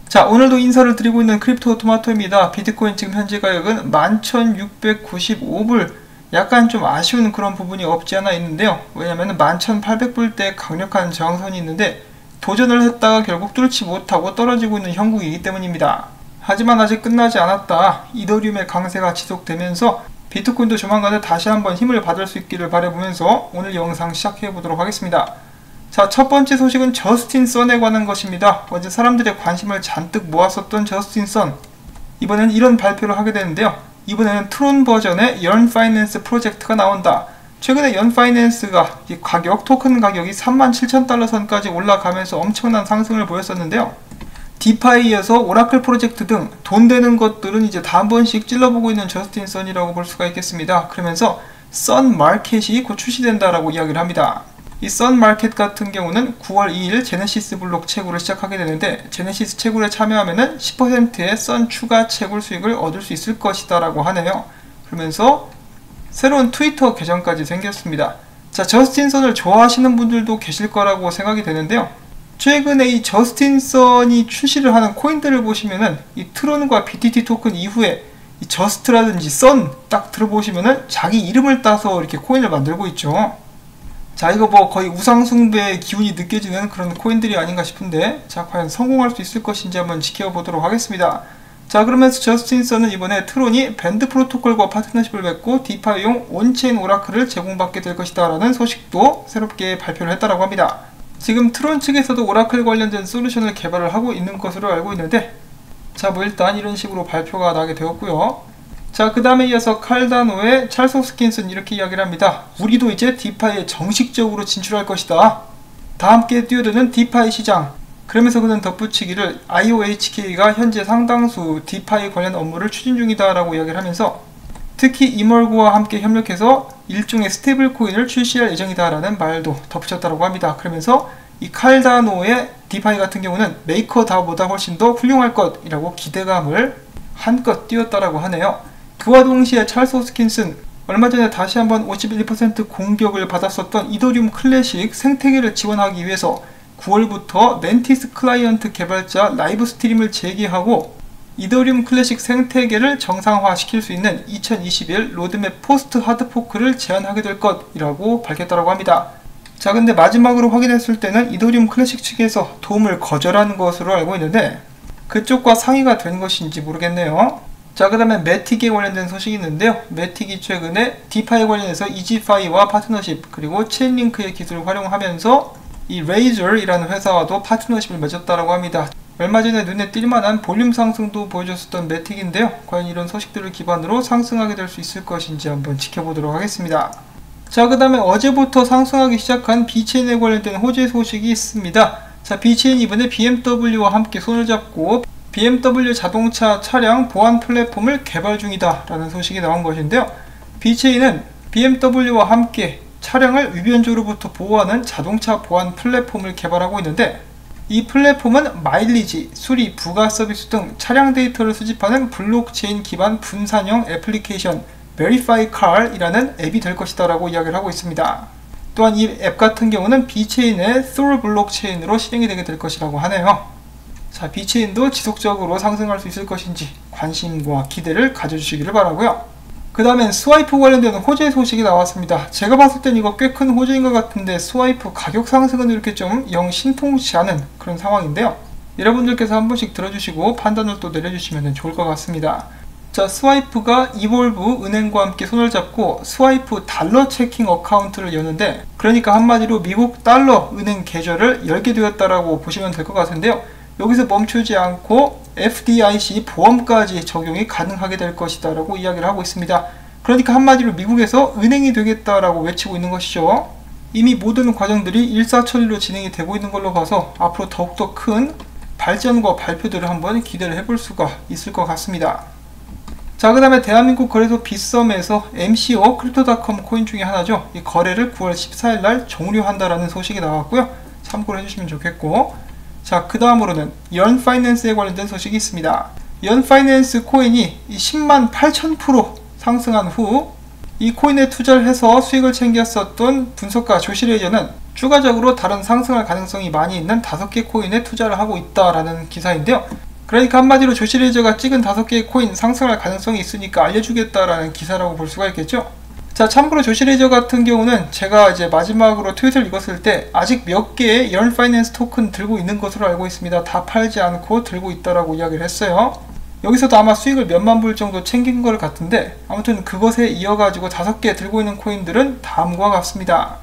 자, 오늘도 인사를 드리고 있는 크립토 토마토입니다. 비트코인 지금 현재 가격은 11,695불, 약간 좀 아쉬운 그런 부분이 없지 않아 있는데요. 왜냐면 11,800불대 강력한 저항선이 있는데 도전을 했다가 결국 뚫지 못하고 떨어지고 있는 형국이기 때문입니다. 하지만 아직 끝나지 않았다. 이더리움의 강세가 지속되면서 비트코인도 조만간에 다시 한번 힘을 받을 수 있기를 바라보면서 오늘 영상 시작해 보도록 하겠습니다. 자, 첫 번째 소식은 저스틴 선에 관한 것입니다. 어제 사람들의 관심을 잔뜩 모았었던 저스틴 선, 이번엔 이런 발표를 하게 되는데요. 이번에는 트론 버전의 연 파이낸스 프로젝트가 나온다. 최근에 연 파이낸스가 토큰 가격이 37,000달러 선까지 올라가면서 엄청난 상승을 보였었는데요. 디파이에서 오라클 프로젝트 등 돈 되는 것들은 이제 다 한 번씩 찔러보고 있는 저스틴 선이라고 볼 수가 있겠습니다. 그러면서 선 마켓이 곧 출시된다라고 이야기를 합니다. 이 선 마켓 같은 경우는 9월 2일 제네시스 블록 채굴을 시작하게 되는데, 제네시스 채굴에 참여하면은 10%의 선 추가 채굴 수익을 얻을 수 있을 것이다 라고 하네요. 그러면서 새로운 트위터 계정까지 생겼습니다. 자, 저스틴 선을 좋아하시는 분들도 계실 거라고 생각이 되는데요. 최근에 이 저스틴 선이 출시를 하는 코인들을 보시면은 이 트론과 BTT 토큰 이후에 이 저스트라든지 선 딱 들어보시면은 자기 이름을 따서 이렇게 코인을 만들고 있죠. 자, 이거 뭐 거의 우상숭배의 기운이 느껴지는 그런 코인들이 아닌가 싶은데, 자, 과연 성공할 수 있을 것인지 한번 지켜보도록 하겠습니다. 자, 그러면서 저스틴 선은 이번에 트론이 밴드 프로토콜과 파트너십을 맺고 디파이용 온체인 오라클을 제공받게 될 것이다 라는 소식도 새롭게 발표를 했다라고 합니다. 지금 트론 측에서도 오라클 관련된 솔루션을 개발을 하고 있는 것으로 알고 있는데, 자, 뭐 일단 이런 식으로 발표가 나게 되었고요. 자, 그 다음에 이어서 칼다노의 찰스 홉스킨스는 이렇게 이야기를 합니다. 우리도 이제 디파이에 정식적으로 진출할 것이다. 다 함께 뛰어드는 디파이 시장. 그러면서 그는 덧붙이기를 IOHK가 현재 상당수 디파이 관련 업무를 추진 중이다 라고 이야기를 하면서, 특히 이멀고와 함께 협력해서 일종의 스테이블 코인을 출시할 예정이다 라는 말도 덧붙였다고 합니다. 그러면서 이 칼다노의 디파이 같은 경우는 메이커 다오보다 훨씬 더 훌륭할 것이라고 기대감을 한껏 띄웠다라고 하네요. 그와 동시에 찰스 홉스킨스는 얼마 전에 다시 한번 51% 공격을 받았었던 이더리움 클래식 생태계를 지원하기 위해서 9월부터 멘티스 클라이언트 개발자 라이브 스트림을 재개하고 이더리움 클래식 생태계를 정상화시킬 수 있는 2021 로드맵 포스트 하드포크를 제안하게 될 것이라고 밝혔다고 합니다. 자, 근데 마지막으로 확인했을 때는 이더리움 클래식 측에서 도움을 거절한 것으로 알고 있는데, 그쪽과 상의가 된 것인지 모르겠네요. 자, 그 다음에 매틱에 관련된 소식이 있는데요. 매틱이 최근에 디파이 관련해서 이지파이와 파트너십, 그리고 체인링크의 기술을 활용하면서 이 레이저이라는 회사와도 파트너십을 맺었다고 합니다. 얼마 전에 눈에 띌만한 볼륨 상승도 보여줬었던 매틱인데요. 과연 이런 소식들을 기반으로 상승하게 될 수 있을 것인지 한번 지켜보도록 하겠습니다. 자, 그 다음에 어제부터 상승하기 시작한 비체인에 관련된 호재 소식이 있습니다. 자, 비체인 이번에 BMW와 함께 손을 잡고 BMW 자동차 차량 보안 플랫폼을 개발 중이다 라는 소식이 나온 것인데요. 비체인은 BMW와 함께 차량을 위변조로부터 보호하는 자동차 보안 플랫폼을 개발하고 있는데, 이 플랫폼은 마일리지, 수리, 부가 서비스 등 차량 데이터를 수집하는 블록체인 기반 분산형 애플리케이션 Verify Car이라는 앱이 될 것이다 라고 이야기를 하고 있습니다. 또한 이 앱 같은 경우는 비체인의 Thor 블록체인으로 실행이 되게 될 것이라고 하네요. 자, 비체인도 지속적으로 상승할 수 있을 것인지 관심과 기대를 가져주시기를 바라고요. 그 다음엔 스와이프 관련된 호재 소식이 나왔습니다. 제가 봤을 땐 이거 꽤 큰 호재인 것 같은데, 스와이프 가격 상승은 이렇게 좀 영 신통치 않은 그런 상황인데요. 여러분들께서 한 번씩 들어주시고 판단을 또 내려주시면 좋을 것 같습니다. 자, 스와이프가 이볼브 은행과 함께 손을 잡고 스와이프 달러 체킹 어카운트를 여는데, 그러니까 한마디로 미국 달러 은행 계좌를 열게 되었다라고 보시면 될 것 같은데요. 여기서 멈추지 않고 FDIC 보험까지 적용이 가능하게 될 것이다 라고 이야기를 하고 있습니다. 그러니까 한마디로 미국에서 은행이 되겠다라고 외치고 있는 것이죠. 이미 모든 과정들이 일사천리로 진행이 되고 있는 걸로 봐서 앞으로 더욱더 큰 발전과 발표들을 한번 기대를 해볼 수가 있을 것 같습니다. 자, 그 다음에 대한민국 거래소 빗썸에서 MCO 크립토닷컴 코인 중에 하나죠. 이 거래를 9월 14일 날 종료한다라는 소식이 나왔고요. 참고를 해주시면 좋겠고, 자, 그 다음으로는 연 파이낸스에 관련된 소식이 있습니다. 연 파이낸스 코인이 108,000% 상승한 후 이 코인에 투자를 해서 수익을 챙겼었던 분석가 조시 레이저는 추가적으로 다른 상승할 가능성이 많이 있는 5개 코인에 투자를 하고 있다라는 기사인데요. 그러니까 한마디로 조시 레이저가 찍은 5개의 코인 상승할 가능성이 있으니까 알려주겠다라는 기사라고 볼 수가 있겠죠. 자, 참고로 조시 레이저 같은 경우는 제가 이제 마지막으로 트윗을 읽었을 때 아직 몇 개의 연 파이낸스 토큰 들고 있는 것으로 알고 있습니다. 다 팔지 않고 들고 있다라고 이야기를 했어요. 여기서도 아마 수익을 몇만 불 정도 챙긴 것 같은데, 아무튼 그것에 이어가지고 5개 들고 있는 코인들은 다음과 같습니다.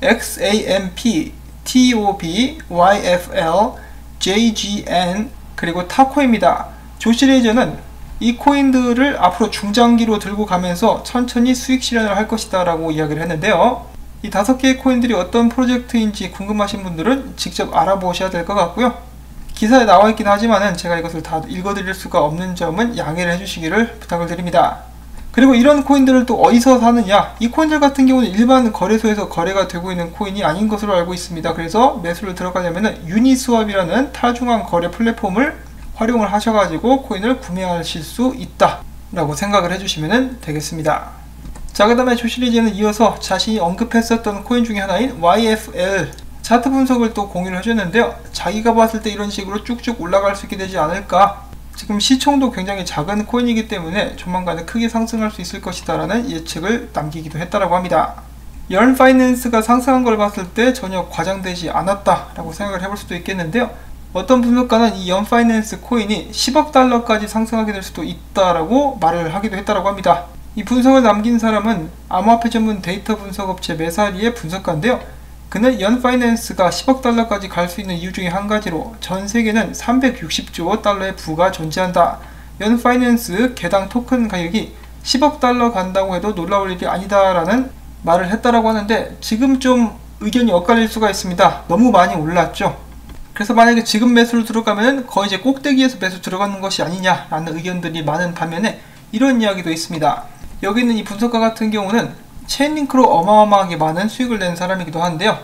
XAMP, TOB, YFL, JGN, 그리고 타코입니다. 조시 레이저는 이 코인들을 앞으로 중장기로 들고 가면서 천천히 수익 실현을 할 것이다 라고 이야기를 했는데요. 이 5개의 코인들이 어떤 프로젝트인지 궁금하신 분들은 직접 알아보셔야 될 것 같고요. 기사에 나와 있긴 하지만은 제가 이것을 다 읽어드릴 수가 없는 점은 양해를 해주시기를 부탁을 드립니다. 그리고 이런 코인들을 또 어디서 사느냐, 이 코인들 같은 경우는 일반 거래소에서 거래가 되고 있는 코인이 아닌 것으로 알고 있습니다. 그래서 매수를 들어가려면 유니스왑이라는 탈중앙 거래 플랫폼을 활용을 하셔가지고 코인을 구매하실 수 있다 라고 생각을 해주시면 되겠습니다. 자, 그 다음에 조시 레이저는 이어서 자신이 언급했었던 코인 중에 하나인 YFL 차트 분석을 또 공유를 해줬는데요. 자기가 봤을 때 이런 식으로 쭉쭉 올라갈 수 있게 되지 않을까, 지금 시총도 굉장히 작은 코인이기 때문에 조만간에 크게 상승할 수 있을 것이다 라는 예측을 남기기도 했다라고 합니다. 연 파이낸스가 상승한 걸 봤을 때 전혀 과장되지 않았다 라고 생각을 해볼 수도 있겠는데요. 어떤 분석가는 이 연 파이낸스 코인이 10억 달러까지 상승하게 될 수도 있다라고 말을 하기도 했다라고 합니다. 이 분석을 남긴 사람은 암호화폐 전문 데이터 분석 업체 메사리의 분석가인데요. 그는 연 파이낸스가 10억 달러까지 갈 수 있는 이유 중에 한 가지로 전 세계는 360조 달러의 부가 존재한다. 연 파이낸스 개당 토큰 가격이 10억 달러 간다고 해도 놀라울 일이 아니다라는 말을 했다라고 하는데, 지금 좀 의견이 엇갈릴 수가 있습니다. 너무 많이 올랐죠. 그래서 만약에 지금 매수를 들어가면 거의 이제 꼭대기에서 매수 들어가는 것이 아니냐라는 의견들이 많은 반면에 이런 이야기도 있습니다. 여기 있는 이 분석가 같은 경우는 체인링크로 어마어마하게 많은 수익을 낸 사람이기도 한데요.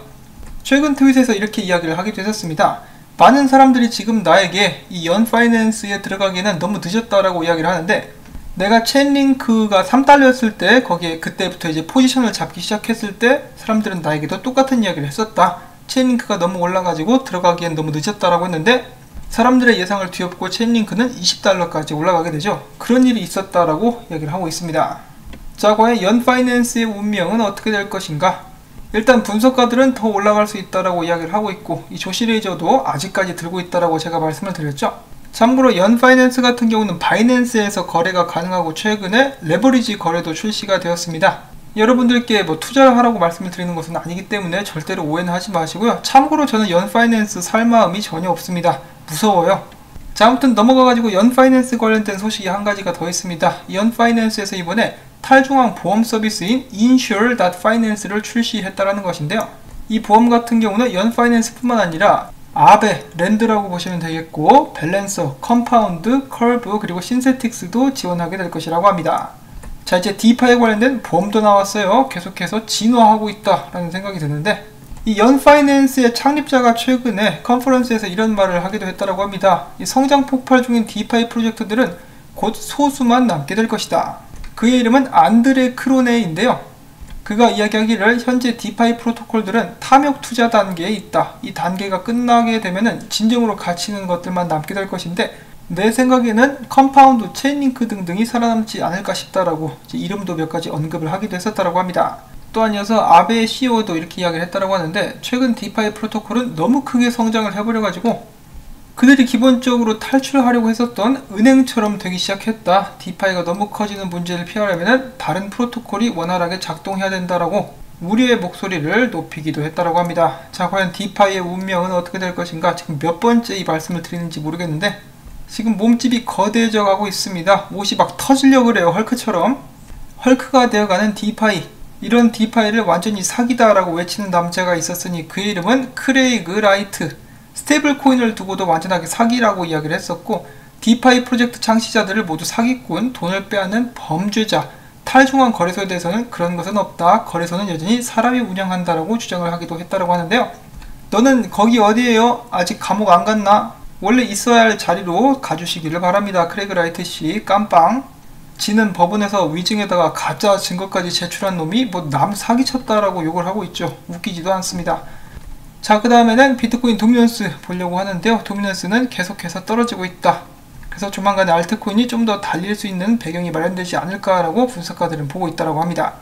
최근 트윗에서 이렇게 이야기를 하기도 했었습니다. 많은 사람들이 지금 나에게 이 연 파이낸스에 들어가기에는 너무 늦었다라고 이야기를 하는데, 내가 체인링크가 3달러였을 때 거기에 그때부터 이제 포지션을 잡기 시작했을 때 사람들은 나에게도 똑같은 이야기를 했었다. 체인링크가 너무 올라가지고 들어가기엔 너무 늦었다라고 했는데, 사람들의 예상을 뒤엎고 체인링크는 20달러까지 올라가게 되죠. 그런 일이 있었다라고 이야기를 하고 있습니다. 자, 과연 연 파이낸스의 운명은 어떻게 될 것인가? 일단 분석가들은 더 올라갈 수 있다라고 이야기를 하고 있고, 이 조시 레이저도 아직까지 들고 있다라고 제가 말씀을 드렸죠. 참고로 연 파이낸스 같은 경우는 바이낸스에서 거래가 가능하고 최근에 레버리지 거래도 출시가 되었습니다. 여러분들께 뭐 투자를 하라고 말씀을 드리는 것은 아니기 때문에 절대로 오해는 하지 마시고요. 참고로 저는 연 파이낸스 살 마음이 전혀 없습니다. 무서워요. 자, 아무튼 넘어가가지고 연 파이낸스 관련된 소식이 한 가지가 더 있습니다. 연 파이낸스에서 이번에 탈중앙 보험 서비스인 insure.finance를 출시했다라는 것인데요. 이 보험 같은 경우는 연 파이낸스 뿐만 아니라 아베, 랜드라고 보시면 되겠고, 밸런서, 컴파운드, 컬브, 그리고 신세틱스도 지원하게 될 것이라고 합니다. 자, 이제 디파이에 관련된 보험도 나왔어요. 계속해서 진화하고 있다라는 생각이 드는데, 이 연 파이낸스의 창립자가 최근에 컨퍼런스에서 이런 말을 하기도 했다라고 합니다. 이 성장 폭발 중인 디파이 프로젝트들은 곧 소수만 남게 될 것이다. 그의 이름은 안드레 크로네인데요. 그가 이야기하기를 현재 디파이 프로토콜들은 탐욕 투자 단계에 있다. 이 단계가 끝나게 되면은 진정으로 가치 있는 것들만 남게 될 것인데, 내 생각에는 컴파운드, 체인링크 등등이 살아남지 않을까 싶다라고 이름도 몇 가지 언급을 하기도 했었다라고 합니다. 또한 이어서 아베 CEO도 이렇게 이야기를 했다라고 하는데, 최근 디파이 프로토콜은 너무 크게 성장을 해버려가지고 그들이 기본적으로 탈출하려고 했었던 은행처럼 되기 시작했다. 디파이가 너무 커지는 문제를 피하려면 다른 프로토콜이 원활하게 작동해야 된다라고 우려의 목소리를 높이기도 했다라고 합니다. 자, 과연 디파이의 운명은 어떻게 될 것인가? 지금 몇 번째 이 말씀을 드리는지 모르겠는데, 지금 몸집이 거대해져 가고 있습니다. 옷이 막 터지려고 그래요. 헐크처럼. 헐크가 되어가는 디파이. 이런 디파이를 완전히 사기다라고 외치는 남자가 있었으니 그의 이름은 크레이그 라이트. 스테이블 코인을 두고도 완전하게 사기라고 이야기를 했었고, 디파이 프로젝트 창시자들을 모두 사기꾼, 돈을 빼앗는 범죄자, 탈중앙 거래소에 대해서는 그런 것은 없다. 거래소는 여전히 사람이 운영한다라고 주장을 하기도 했다라고 하는데요. 너는 거기 어디에요? 아직 감옥 안 갔나? 원래 있어야 할 자리로 가주시기를 바랍니다. 크레이그 라이트 씨, 깜빵. 지는 법원에서 위증에다가 가짜 증거까지 제출한 놈이 뭐 남 사기쳤다라고 욕을 하고 있죠. 웃기지도 않습니다. 자, 그 다음에는 비트코인 도미넌스 보려고 하는데요. 도미넌스는 계속해서 떨어지고 있다. 그래서 조만간에 알트코인이 좀 더 달릴 수 있는 배경이 마련되지 않을까라고 분석가들은 보고 있다고 합니다.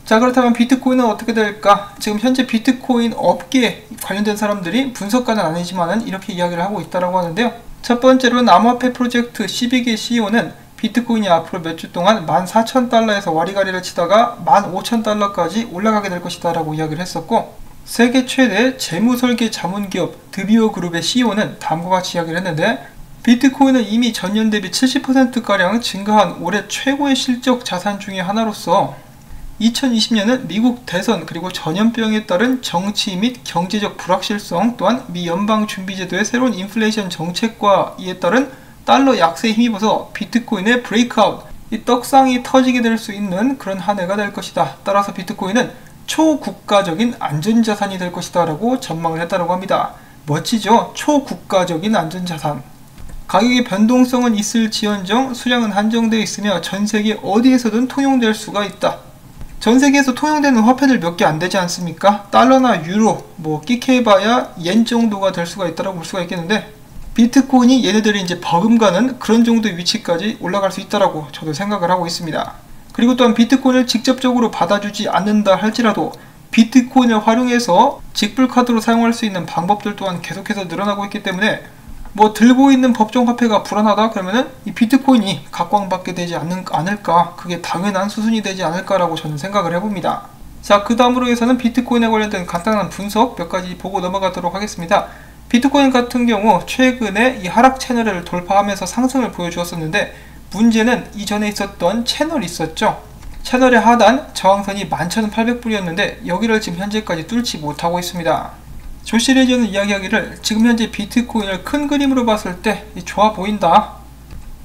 자, 그렇다면 비트코인은 어떻게 될까? 지금 현재 비트코인 업계에 관련된 사람들이, 분석가는 아니지만은 이렇게 이야기를 하고 있다고 하는데요. 첫 번째로는 암호화폐 프로젝트 시빅의 CEO는 비트코인이 앞으로 몇 주 동안 14,000달러에서 와리가리를 치다가 15,000달러까지 올라가게 될 것이다 라고 이야기를 했었고, 세계 최대 재무설계 자문기업 드비오 그룹의 CEO는 다음과 같이 이야기를 했는데, 비트코인은 이미 전년 대비 70%가량 증가한 올해 최고의 실적 자산 중의 하나로서 2020년은 미국 대선 그리고 전염병에 따른 정치 및 경제적 불확실성, 또한 미 연방준비제도의 새로운 인플레이션 정책과 이에 따른 달러 약세에 힘입어서 비트코인의 브레이크아웃, 이 떡상이 터지게 될 수 있는 그런 한 해가 될 것이다. 따라서 비트코인은 초국가적인 안전자산이 될 것이다 라고 전망을 했다고 합니다. 멋지죠? 초국가적인 안전자산. 가격의 변동성은 있을지언정 수량은 한정되어 있으며 전세계 어디에서든 통용될 수가 있다. 전세계에서 통용되는 화폐들 몇 개 안 되지 않습니까? 달러나 유로, 끼케봐야 옌 정도가 될 수가 있다고 볼 수가 있겠는데, 비트코인이 얘네들이 이제 버금가는 그런 정도의 위치까지 올라갈 수 있다라고 저도 생각을 하고 있습니다. 그리고 또한 비트코인을 직접적으로 받아주지 않는다 할지라도 비트코인을 활용해서 직불카드로 사용할 수 있는 방법들 또한 계속해서 늘어나고 있기 때문에, 들고 있는 법정화폐가 불안하다 그러면은 이 비트코인이 각광받게 되지 않을까, 그게 당연한 수순이 되지 않을까라고 저는 생각을 해봅니다. 자, 그 다음으로 해서는 비트코인에 관련된 간단한 분석 몇 가지 보고 넘어가도록 하겠습니다. 비트코인 같은 경우 최근에 이 하락 채널을 돌파하면서 상승을 보여주었었는데, 문제는 이전에 있었던 채널이 있었죠. 채널의 하단 저항선이 11,800불이었는데 여기를 지금 현재까지 뚫지 못하고 있습니다. 조시레이저는 이야기하기를 지금 현재 비트코인을 큰 그림으로 봤을 때 좋아 보인다.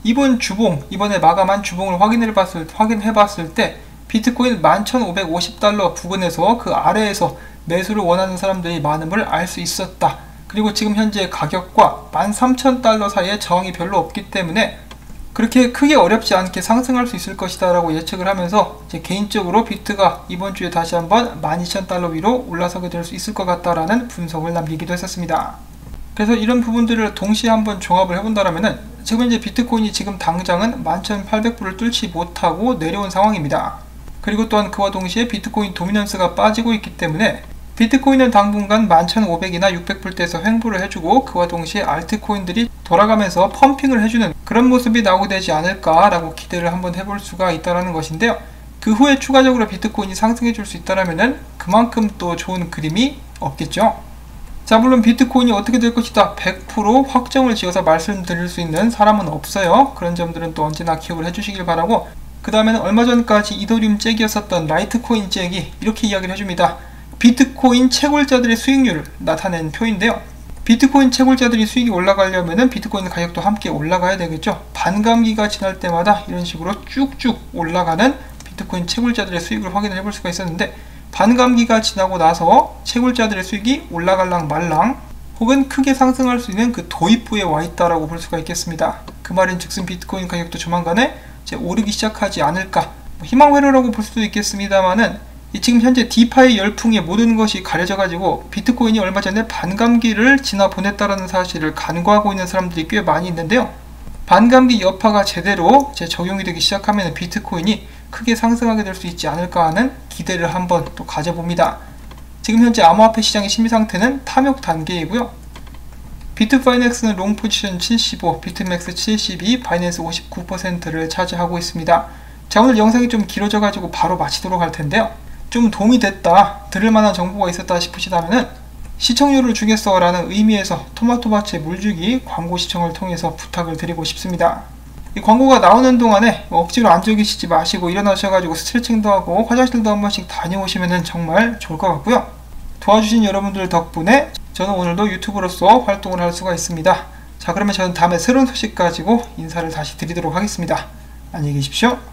이번 주봉, 이번에 마감한 주봉을 확인해봤을 때 비트코인 11,550달러 부근에서 그 아래에서 매수를 원하는 사람들이 많음을 알 수 있었다. 그리고 지금 현재 가격과 13,000달러 사이에 저항이 별로 없기 때문에 그렇게 크게 어렵지 않게 상승할 수 있을 것이다 라고 예측을 하면서 제 개인적으로 비트가 이번 주에 다시 한번 12,000달러 위로 올라서게 될 수 있을 것 같다라는 분석을 남기기도 했었습니다. 그래서 이런 부분들을 동시에 한번 종합을 해본다라면은 지금 이제 비트코인이 지금 당장은 11,800불을 뚫지 못하고 내려온 상황입니다. 그리고 또한 그와 동시에 비트코인 도미넌스가 빠지고 있기 때문에 비트코인은 당분간 11,500이나 600불대에서 횡보를 해주고 그와 동시에 알트코인들이 돌아가면서 펌핑을 해주는 그런 모습이 나오게 되지 않을까라고 기대를 한번 해볼 수가 있다는 것인데요. 그 후에 추가적으로 비트코인이 상승해 줄 수 있다면 그만큼 또 좋은 그림이 없겠죠. 자, 물론 비트코인이 어떻게 될 것이다 100% 확정을 지어서 말씀드릴 수 있는 사람은 없어요. 그런 점들은 또 언제나 기억을 해주시길 바라고, 그 다음에는 얼마 전까지 이더리움 잭이었었던 라이트코인 잭이 이렇게 이야기를 해줍니다. 비트코인 채굴자들의 수익률을 나타낸 표인데요. 비트코인 채굴자들이 수익이 올라가려면 비트코인 가격도 함께 올라가야 되겠죠. 반감기가 지날 때마다 이런 식으로 쭉쭉 올라가는 비트코인 채굴자들의 수익을 확인을 해볼 수가 있었는데, 반감기가 지나고 나서 채굴자들의 수익이 올라갈랑 말랑 혹은 크게 상승할 수 있는 그 도입부에 와 있다라고 볼 수가 있겠습니다. 그 말인 즉슨 비트코인 가격도 조만간에 이제 오르기 시작하지 않을까, 희망회로라고 볼 수도 있겠습니다만은 지금 현재 디파이 열풍에 모든 것이 가려져 가지고 비트코인이 얼마 전에 반감기를 지나 보냈다라는 사실을 간과하고 있는 사람들이 꽤 많이 있는데요. 반감기 여파가 제대로 적용이 되기 시작하면 비트코인이 크게 상승하게 될 수 있지 않을까 하는 기대를 한번 또 가져봅니다. 지금 현재 암호화폐 시장의 심리 상태는 탐욕 단계이고요. 비트파이넥스는 롱 포지션 75, 비트맥스 72, 바이낸스 59%를 차지하고 있습니다. 자, 오늘 영상이 좀 길어져 가지고 바로 마치도록 할 텐데요. 좀 도움이 됐다, 들을만한 정보가 있었다 싶으시다면은 시청료를 주겠어 라는 의미에서 토마토밭의 물주기 광고 시청을 통해서 부탁을 드리고 싶습니다. 이 광고가 나오는 동안에 억지로 앉아 계시지 마시고 일어나셔가지고 스트레칭도 하고 화장실도 한 번씩 다녀오시면 정말 좋을 것 같고요. 도와주신 여러분들 덕분에 저는 오늘도 유튜브로서 활동을 할 수가 있습니다. 자, 그러면 저는 다음에 새로운 소식 가지고 인사를 다시 드리도록 하겠습니다. 안녕히 계십시오.